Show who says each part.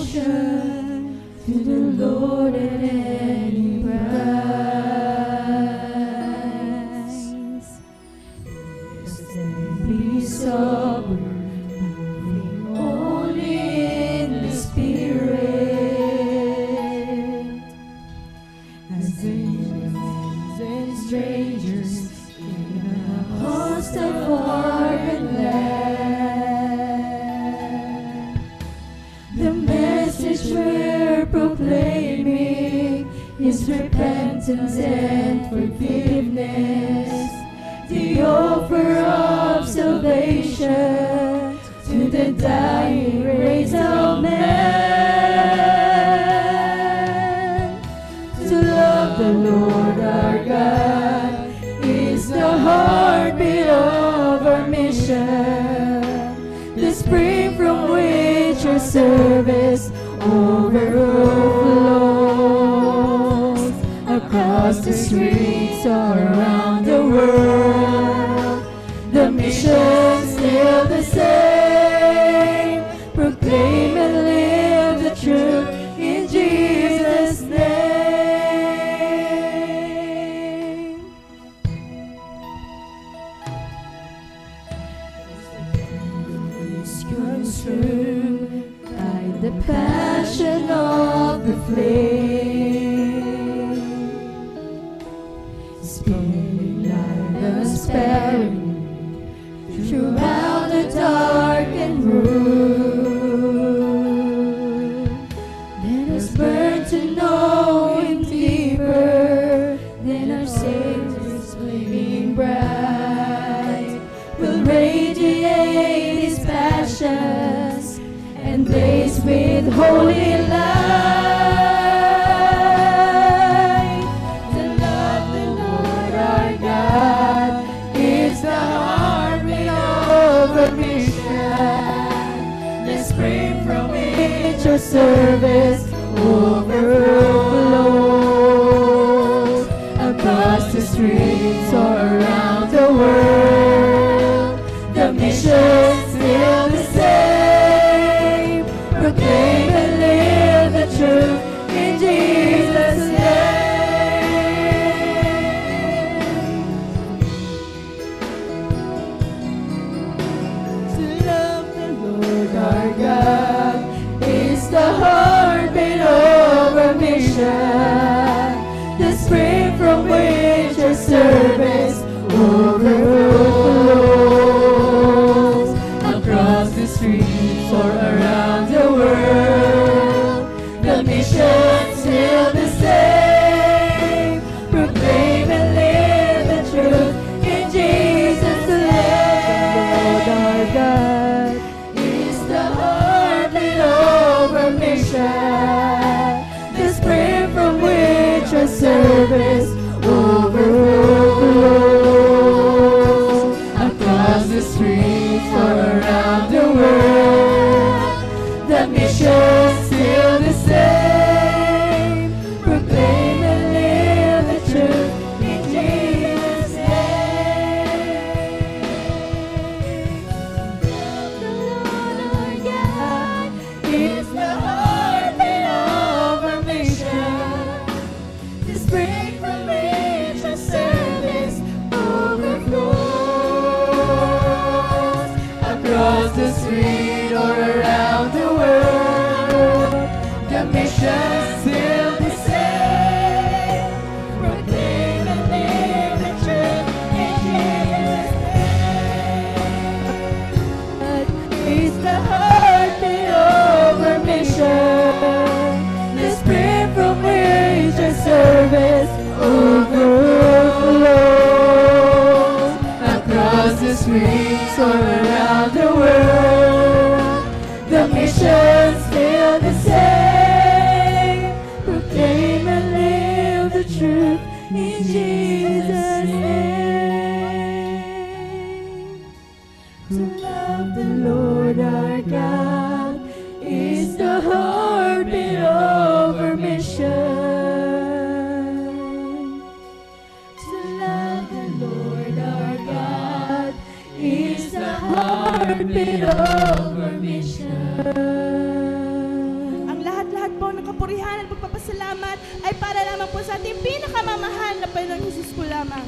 Speaker 1: devotion to the Lord at any price. Be sober, moving only in the Spirit, as aliens and strangers in a host of foreign land. The message we're proclaiming is repentance and forgiveness, the offer of salvation to the dying race of man. To love the Lord our God is the heartbeat of our mission, the spring from which our service overflows. Across the streets all around the world, the mission's still the same. Proclaim and live the truth in Jesus' name. Is consumed by the passion of the flame, spinning like a sparrow throughout the darkened room. Let us burn to know Him deeper than our Savior's flaming bright. We'll radiate His passions and blaze with holy light. To love the Lord our God is the heartbeat of our mission, the spring from which our service overflows. Across the streets or around the world, the mission's still the same. Proclaim and live the truth in Jesus' name. To love the Lord our God is the heartbeat of our mission, the spring from which our service overflows. Across the streets or around the world, the mission's still the same. Proclaim and live the truth in Jesus' name. The Lord our God is the heartbeat of our mission, the spring from which our service overflows. Across the streets or around the world, the mission's still the same. Proclaim and live the truth in Jesus' name. The Lord our God is the heartbeat of our mission, the spring from which our service overflows. Across the street or around the world, the mission's still the same. Proclaim and live the truth in Jesus' name. It's the heartbeat of our mission, the spring from which our service overflows. Across the streets or around the world, the mission's still the same. Proclaim and live the truth in Jesus' name. To love the Lord our God is the heartbeat of our mission. To love the Lord our God is
Speaker 2: po ng kapurihan at pagpapasalamat ay para lamang po sa ating pinakamamahal na Panginoong Jesus po lamang.